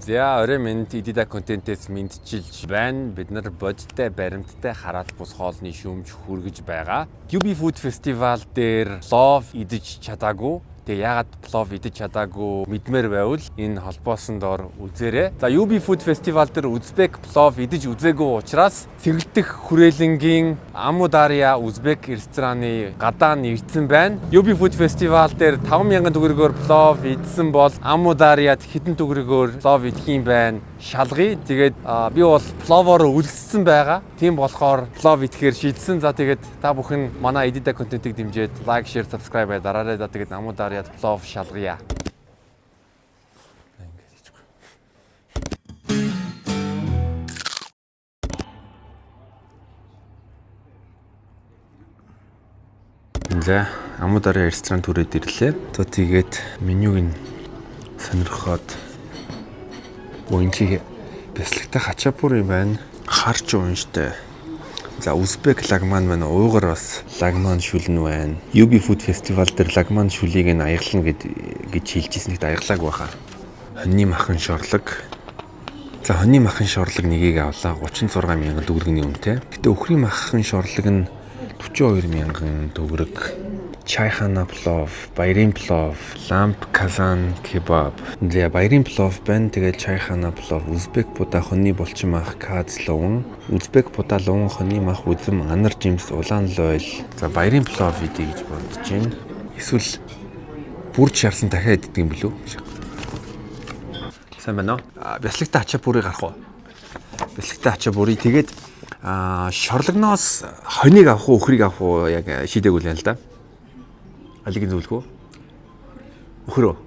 За орой минь Идида контентээс мэдчилж байна. Бид нар бодиттой баримттай хараал бус хоолны шүүмж хүргэж байгаа. UB Food Festival дээр плов идэж чадаагүй. Тэгээ яагаад плов идэж чадаагүй мэдмээр байвал энэ холбоосон доор үзээрэй. За UB Food Festival дээр Узбек плов идэж үзээгүй учраас цэглдэх хүрээлэнгийн Амудария Узбек рестораны гадаа нэгдсэн байна. UB Food Festival дээр 5,000 төгрөгөөр плов идсэн бол Амудариад хэдэн төгрөгөөр плов идэх юм байна. Шалгая. Тэгээд би бол пловоор үлдсэн байгаа. Тийм болохоор плов идэхээр шийдсэн. За тэгээд та бүхэн манай Idida контентыг дэмжиж лайк, шеэр, сабскрайб дараарай. За тэгээд Амудариад плов шалгая. За Амудария ресторан түрээд ирлээ. Тэгээд менюг нь сонирхоод Уинчиг бяслагтай хачапури байна. Харч уунштай. За Узбек лагман байна. Уйгар бас лагман шүлэн байна. UB Food Festival дээр лагман шүлийг нь аяглана гэж хэлжсэн ихтэй аяглааг байхаа. Хоньны махан шорлог. За хоньны махан шорлог нэгийг авлаа 36,000 төгрөгийн үнэтэй. Гэтэ өхрийн махан шорлог нь 42,000 төгрөг. Чайхана плов, баярын плов, ламп казан кебаб. За баярын плов байна. Тэгээд чайхана плов, Узбек буда хоньны булчин мах каз ловн, Узбек буда ловн хоньны мах үзэм анар жимс улаан лойл. За баярын плов идэ гэж бодож байна. Эсвэл бүрч шарсан дахиад идэх юм болов? Сайн байна уу? Бяслагтай хачапурыг гарах уу? Бяслагтай хачапури тэгээд шорлогноос хоньыг авах уу, өхрийг авах уу яг шийдээгүй л байна л да. Алиг нь зөвлөх үү? Өхрөө.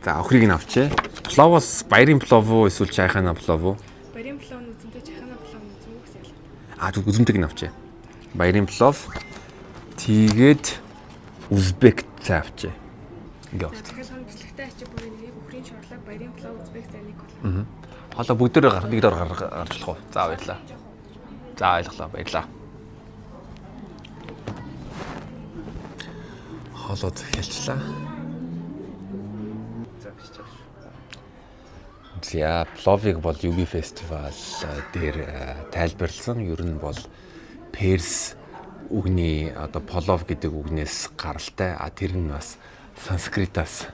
За өхрийг нь авчээ. Пловоос баярын плов уу эсвэл чайхана плов уу? Баярын плов нь үзэмтэй, чайхана плов нь үзэмгүй гэсэн. Зүг үзэмтэйг нь авчээ. Баярын плов. Тэгээд Узбек цай авчээ. Ингээ. Тэгэхээр хон бяслагтай хачапури нэг өхрийн шорлог, баярын плов, Узбек цай нэг бол. Хоолой бүгдээрээ нэг дор гарч болох уу? За баярлаа. За ойлголоо, баярлаа. Хоолой захиалчлаа. За пловыг бол UB Festival дээр тайлбарлсан. Ер нь бол Перс үгний одоо плов гэдэг үгнээс гаралтай. Тэр нь бас санскритаас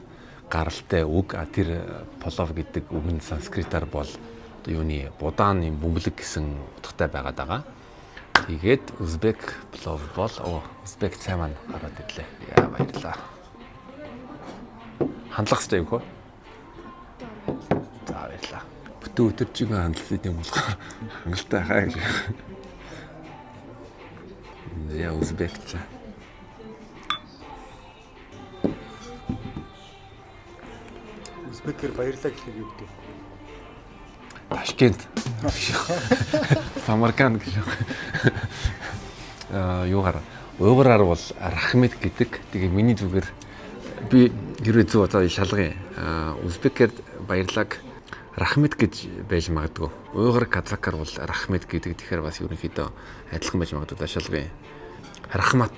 гаралтай үг. Тэр плов гэдэг үг нь санскритаар бол одоо юуны будааны бөмбөлөг гэсэн утгатай байгаад байгаа. Тэгээд Узбек плов бол Узбек цай маань гараад ирлээ. Яа баярлаа. Хандлах хэрэгтэй юу хөө? За баярлаа. Бүтэн өдөржингөө хандлах юм болох хангалттай хаа гэж. Яа Узбек цай. Узбекээр баярлаа гэхээр юу гэдэг? Ташкент. Самарканд гэж. Юугаар уйгураар бол рахмет гэдэг. Тэгээ миний зүгээр би хэрвээ зөв одоо шалгая. Узбекээр баярлаг рахмет гэж байж магадгүй. Уйгур казакаар бол рахмет гэдэг. Тэгэхээр бас ерөнхийдөө адилхан байж магадгүй шалгая. Рахмат,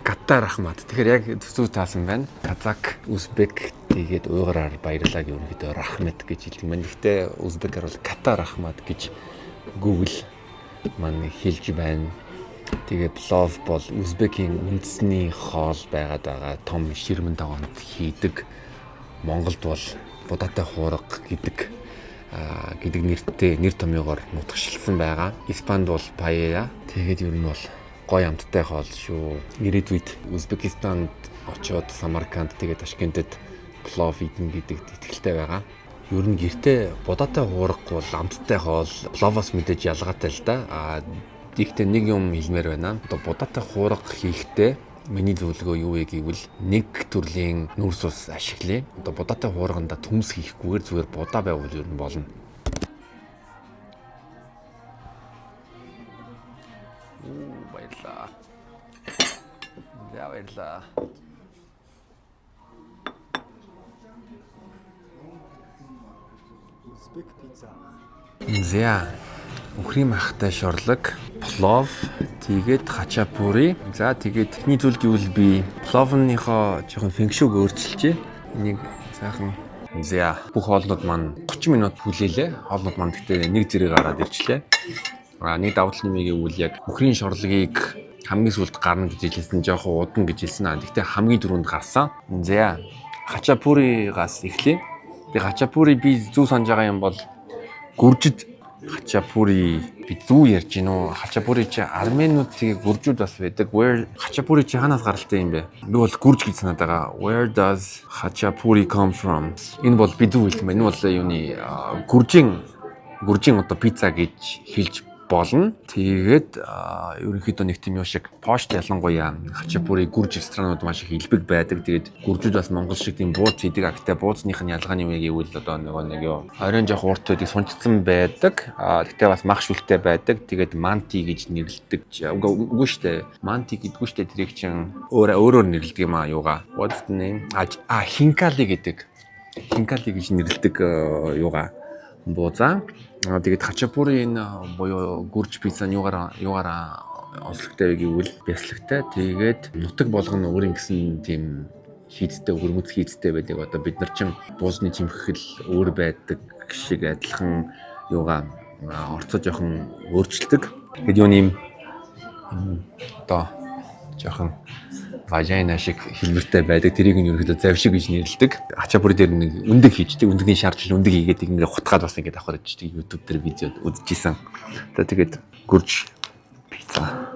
гата рахмат. Тэгэхээр яг зөв таасан байна. Казак, Узбек тэгээд уйгураар баярлаг ерөнхийдөө рахмет гэж хэлдэг. Гэхдээ Узбекаар бол гата рахмат гэж Google маань хэлж байна. Тэгээ плов бол Узбекийн үндэсний хоол байгаад байгаа. Том ширмэн тогоонд хийдэг. Монголд бол будаатай хуурга гэдэг нэр томьёогоор нутагшилсан байгаа. Испанд бол паэя. Тэгээд ер нь бол гоё амттай хоол шүү. Ирээдүйд Узбекистанд очиод Самарканд тэгээд Ташкентэд плов идэн гэдэгт итгэлтэй байгаа. Ер нь гэртээ будаатай хуурга бол амттай хоол, пловоос мэдээж ялгаатай л да. Гэхдээ нэг юм хэлмээр байна. Одоо будаатай хуурга хийхдээ миний зөвлөгөө юу вэ гэвэл нэг төрлийн нүүрс ус ашиглая. Одоо будаатай хуурганда төмс хийхгүйгээр зүгээр будаа байвал ер нь болно. Баярлаа. Баярлаа. Узбек пицца. За өхрийн махтай шорлог, плов, тэгээд хачапури. За тэгээд техний зүйл гэвэл би пловныхоо жоохон фэнкшүүг өөрчилжээ. Энийг сайхан За бүх хоолнууд маань 30 минут хүлээлээ. Хоолнууд маань гэхдээ нэг зэрэг гараад ирчлээ. Нэг давтал нэмийг гэвэл яг мөхрийн шорлогийг хамгийн сүүлд гарна гэж хэлсэн, жоохон удан гэж хэлсэн. Гэхдээ хамгийн түрүүнд гарсан. За хачапуригаас эхлэе. Тэгээ хачапури би зүү санаж байгаа юм бол гүржид хачапури би зүү ярьж гин үү? Хачапури чи арменууд тэгээ гүржүүд бас байдаг. Хачапури чи хаанаас гаралтай юм бэ? Би бол гүрж гэж санаад байгаа. Where does hachapuri come from? Энэ бол би зүү хэлсэн байна. Энэ бол юуны гүржийн одоо пицца гэж хэлж болно. Тэгээд ерөнхийдөө нэг тийм юу шиг пошт ялангуяа хачапури гүрж ресторанууд маш их илбэг байдаг. Тэгээд гүржүүд бас Монгол шиг тийм бууз хийдэг. Гэхдээ буузных нь ялгааны юм гэвэл одоо нэг юу оройн жоох урт байдаг, сунцсан байдаг. Гэхдээ бас мах шүлтэй байдаг. Тэгээд манти гэж нэрлэдэг. Үгүй штэ. Манти гэдгүү штэ, тэрийг чинь өөрөөр нэрлэдэг юм аа юугаа. What's the name? Хинкали гэдэг. Хинкали гэж нэрлэдэг юугаа буузаа. Тэгээд хачапури энэ буюу гүрж пицца нь юугаараа онцлогтой гэвэл бяслагтай. Тэгээд нутаг болгоно өөрийн гэсэн тийм хийцтэй хөрмөц хийцтэй байдаг. Одоо бид нар чинь буузны жимхэл өөр байдаг шиг адилхан юугаа орцоо жоохон өөрчилдөг. Тэгээд юу нэм одоо жоохон важайна шиг хэлбэртэй байдаг. Тэрийг нь ерөөхдөө завшиг гэж нэрлэдэг. Хачапури дээр нэг өндөг хийждэг. Өндөгний шаардлал өндөг хийгээд ингэ хутгаад бас ингэ давхар ичдэг. YouTube дээр видео үзчихсэн. Тэгээд гүрж пицца.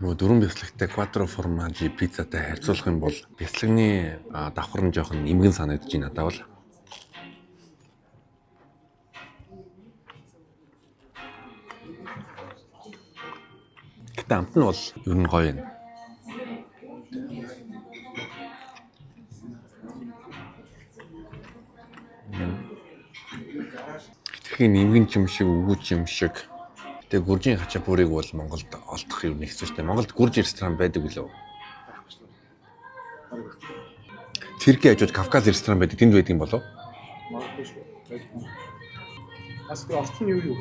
Нөгөө дөрвөн бяцлагтай quattro formaggi пиццатай харьцуулах юм бол бяцлагны давхар нь жоохон эмгэн санагдаж байна надад бол. Гэтэ амт нь бол ер нь гоё юм. Тэрхийн эмгэн юм шиг, өгөөч юм шиг. Тэгээ гүржийн хачапуриг бол Монголд олдох юм хэцүү шүү дээ. Монголд гүрж ресторан байдаг үлээ. Цэргийн хажууд Кавказ ресторан байдаг. Тэнд байдаг юм болов? Магадгүй шүү. Бас тэр орчин юу юу?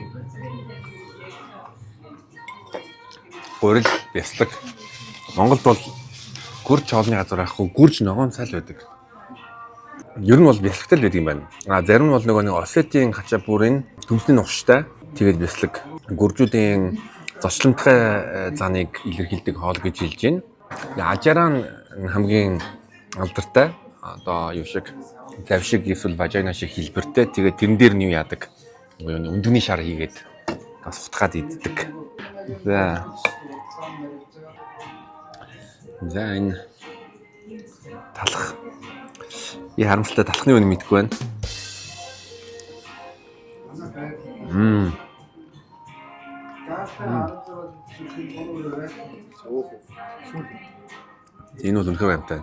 Гурил, бяцлаг. Монголд бол гүрж хоолны газар ахгүй, гүрж ногоон цал байдаг. Ер нь бол бяцлагтай л байдаг юм байна. Зарим нь бол нөгөө нэг Осетийн хачапурын төмсний нухштай. Тэгээд бяцлаг гүржүүдийн зочломтгой заныг илэрхийлдэг хоол гэж хэлж байна. Ажараа хамгийн алдартай одоо юу шиг завшиг эсвэл важайна шиг хэлбэртэй. Тэгээд тэрэн дээр нь юу яадаг? Өндөгний шар хийгээд бас хутгаад иддэг. За энэ талах. Би харамсалтай талхны үнийг мэдэхгүй байна. Энэ бол үнэхээр амтай.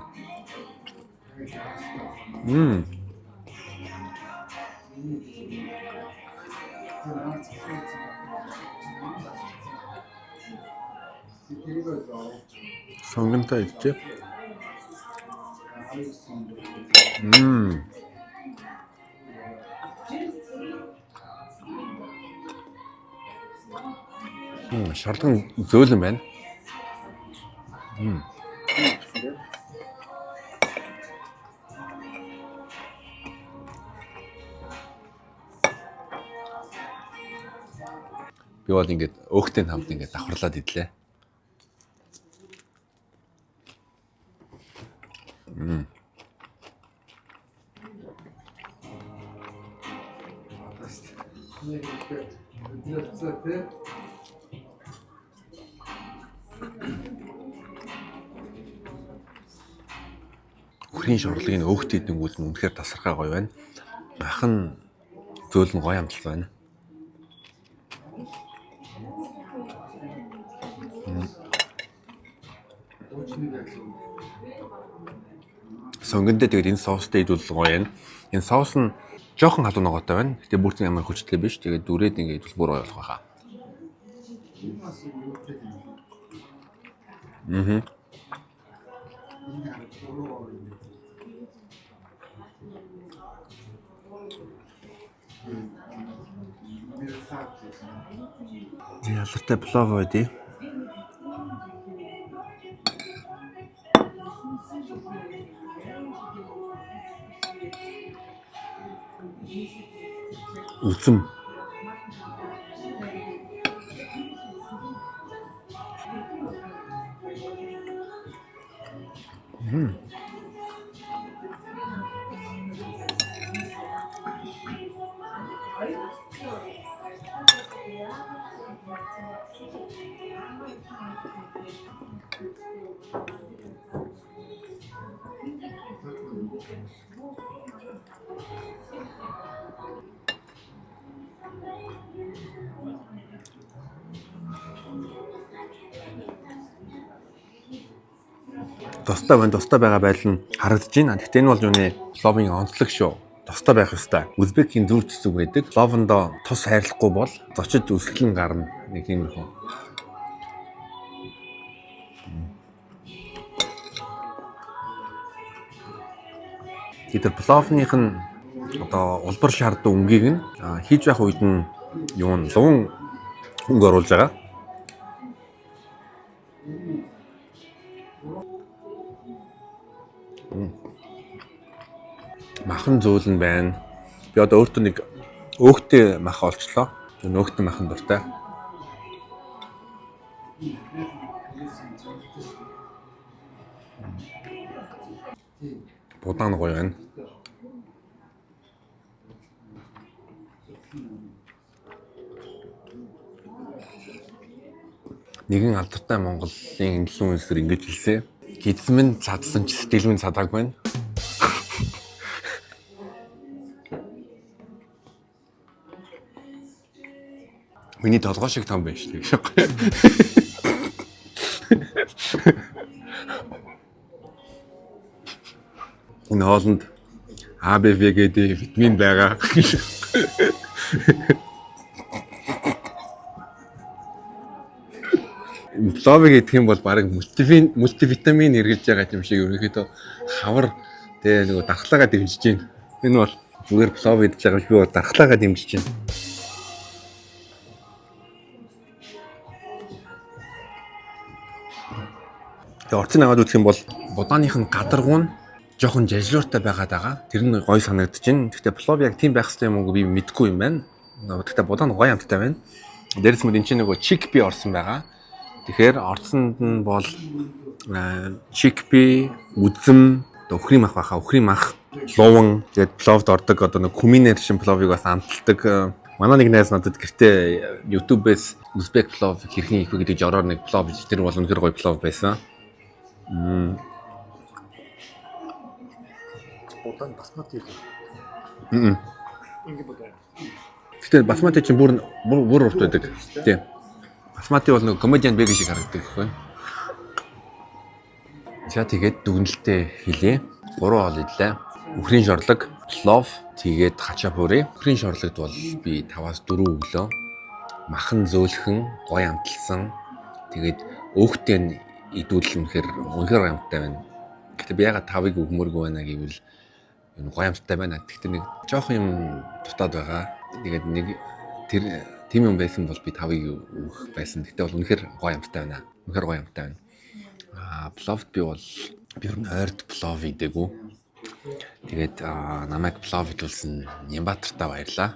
Сонгонтой идчихэ. Шаардлагын зөөлөн байна. Би бол ингээд өөхтэй хамт ингээд давхарлаад идлээ. Үхрийн шуурлагын өөхт идэнгүүл нь үнэхээр тасархай гоё байна. Махан зөөл нь гоё амтал байна. Сонгондөө тэгээд энэ соустай идвэл гоё юм. Энэ соус нь жоохон халуун ногоотой байна. Гэтэ бүртэн ямар хүчтэй биш. Тэгээд дүрээд ингээд идвэл бүр гоё болох байхаа. Ялартай плов байдий. Үзэм. Тустай байгаа байдал нь харагдаж байна. Гэхдээ энэ бол юуны пловын онцлог шүү. Тустай байх ёстой. Узбекийн зүрх зүг байдаг. Пловондоо тус хайрлахгүй бол зочид үсгэлэн гарна. Нэг тиймэрхүү. Тэр пловных нь одоо улбар шаардсан өнгийг нь хийж байх үед нь юун луван өнгө оруулж байгаа. Махан зөөлн байна. Би одоо өөртөө нэг өөхтэй мах олчлоо. Энэ өөхтэй махан дуртай. Будаан гоё байна. Нэгэн алдартай Монголын инфлюенсер ингэж хэлсэн. Гидсмэн цадсан ч стилмэн цадааг байна. Миний толгой шиг том байна шүү дээ. Энэ хоолнд АБВ гэдэг витамин байгаа. Плов гэх юм бол баг мультивитамин эргэлж байгаа юм шиг ерөнхийдөө хавар тэгээ нөгөө дархлаагаа дэмжиж байна. Энэ бол зүгээр плов идэж байгаа биш, би бол дархлаагаа дэмжиж байна. Тэгээ орцын аваад үзэх юм бол будааных нь гадаргуун жоохон жажлууртай байгаад байгаа. Тэр нь гоё санагдаж байна. Гэхдээ плов яг тийм байх хэрэгтэй юм уу би мэдэхгүй юм байна. Гэхдээ будаа нь гоё амттай байна. Дээрээс нь энэ чинь нөгөө chickpea орсон байгаа. Тэгэхээр орсонд нь бол chickpea, үзэм, өхрийн мах баха, өхрийн мах, луван, тэгээд пловд ордог одоо нэг куминэр шин пловыг бас амталдаг. Манай нэг найз надад гэртээ YouTube-ээс узбек плов хэрхэн хийх вэ гэдэг жороор нэг плов хийж тэр бол үнэхээр гоё плов байсан. Бодан басмати. Ингээ бодан. Гэтэ басмати чинь бүр урт байдаг. Тийм. Басмати бол нэг комедиан бэг шиг харагддаг гэхгүй. За тэгээд дүгнэлтээ хэлье. 3 хоол идлээ. Үхрийн шорлог, плов, тэгээд хачапури. Үхрийн шорлагд бол би 5-аас 4 өглөө. Махан зөөлхөн, гоё амталсан. Тэгээд өөхтэй нь идүүл үнэхээр амттай байна. Гэхдээ би ягаад 5-ыг өгмөргүй байна гэвэл энэ гоё амттай байна. Гэхдээ нэг жоох юм дутаад байгаа. Тэгээд нэг тэр тийм юм байсан бол би 5-ыг өгөх байсан. Гэхдээ бол үнэхээр гоё амттай байна. Үнэхээр гоё амттай байна. Пловд би бол ойрд плов идэггүй. Тэгээд намайг плов идүүлсэн Нямбатартай баярлаа.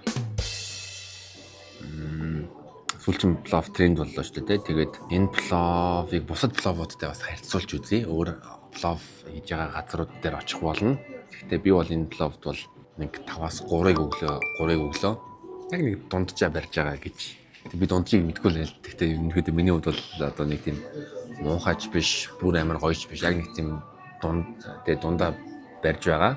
Сүүлчийн плов тренд боллоо шүү дээ. Тэгээд энэ пловыг бусад пловуудтай бас харьцуулж үзье. Өөр плов хийж байгаа газрууд дээр очих болно. Гэхдээ би бол энэ пловд бол нэг 5-аас 3-ыг өглөө. Яг нэг дунджаа барьж байгаа гэж. Би дунджийг мэдгүй л байл. Гэхдээ ерөнхийдөө миний хувьд бол одоо нэг тийм муухайч биш, бүр амар гоёч биш. Яг нэг тийм дундаа барьж байгаа.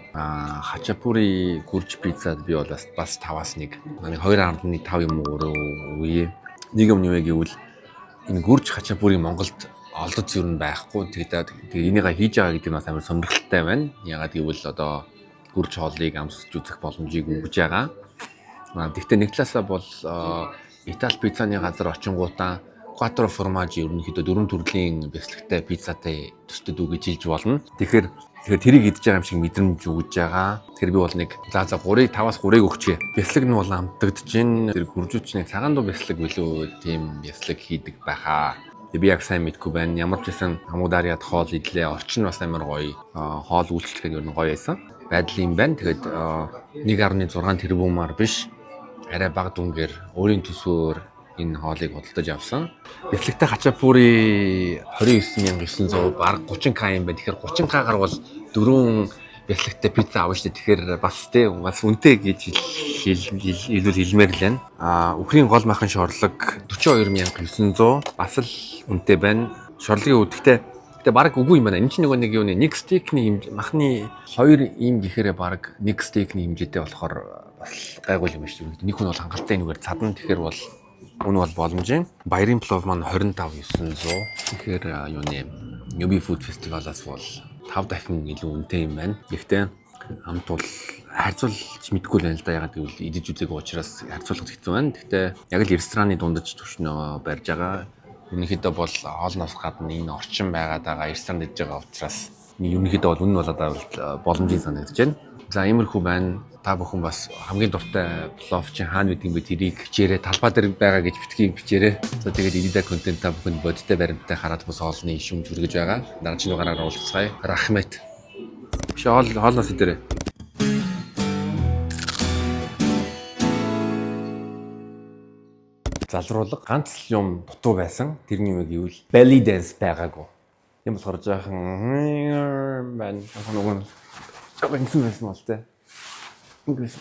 Хачапури гүрж пиццад би бол бас 5-аас 1. Манай 2.5 юм уу үе. Нэг юм юу гэвэл энэ гүрж хачапури Монголд олдоц юу н байхгүй. Тэгээд энийг хийж байгаа гэдэг нь бас амар сонирхолтой байна. Ягаад гэвэл одоо гүрж хоолыг амсч үзэх боломжийг өгж байгаа. Гэхдээ нэг талаасаа бол Итали пиццаны газар очингуудаа quattro formaggi ерөнхийдөө 4 төрлийн бяцлагтай пиццатай төсдөд үг гэж хэлж болно. Тэгэхээр тэрийг идж байгаа юм шиг мэдрэмж өгж байгаа. Тэгэхээр би бол нэг 3-ыг 5-аас 3-ыг өгчээ. Бяцлаг нь бол амтдагдж гин. Тэр гүржүүчний цагаан дуу бяцлаг билүү тийм бяцлаг хийдэг байхаа. Би яг сайн мэдгүй байна. Ямар ч байсан Амударьяд хоол идлээ. Орчин бас амар гоё. Хоол үйлчлэхэд ер нь гоё байсан. Байдал юм байна. Тэгээд 1.6 тэрбумаар биш. Арай бага дүнгээр өөрийн төсөөр энэ хоолыг худалдаж авсан. Бяцлагтай хачапури 29900 бараг 30k юм байна. Тэгэхээр 30k-гаар бол 4 бяцлагтай пицца авна шүү дээ. Тэгэхээр бас үнэтэй гэж хэлмээр л байна. Үхрийн гол махын шорлог 42900 бас л үнэтэй байна. Шорлогийн үед гэхдээ бараг үгүй юм байна. Энэ чинь нэг нэг стейкний махны 2 ийм гэхээрээ бараг нэг стейкний хэмжээтэй болохоор бас гайгүй юм шүү дээ. Нэг хүн бол хангалттай нүгээр цадна. Тэгэхээр бол үн бол боломжийн. Баярын плов маань 25900. Тэгэхээр Newbie Food Festival-аас бол 5 дахин илүү үнэтэй юм байна. Гэхдээ хамт бол харьцуулж мэдгүй л байна л да. Ягаад гэвэл идэж үзээгүй учраас харьцуулах хэцүү байна. Гэхдээ яг л рестораны дундаж түвшнөө барьж байгаа. Ерөнхийдөө бол хоолноос гадна энэ орчин байгаад байгаа ресторанд идэж байгаа учраас ерөнхийдөө бол үнэн болоод боломжийн санагдаж байна. За иймэрхүү байна. Та бүхэн бас хамгийн дуртай плов чинь хаана гэдэг юм бэ? Тэрийг хичээрээ талбай дээр байгаа гэж битгий бичээрэй. За тэгээд идэх контент та бүхэн бодиттой баримттай хараад бас хоолны шүмж хүргэж байгаа. Дараагийн дугаараар уулзцгаая. Рахмет. Биш хоолноос идэрэй. Залруулга ганц юм дутуу байсан. Тэрний юм гэвэл belly dance байгаагүй. Юм болохоор жоохон байна. Жоохон ингэсэн байсан бол тээ. English.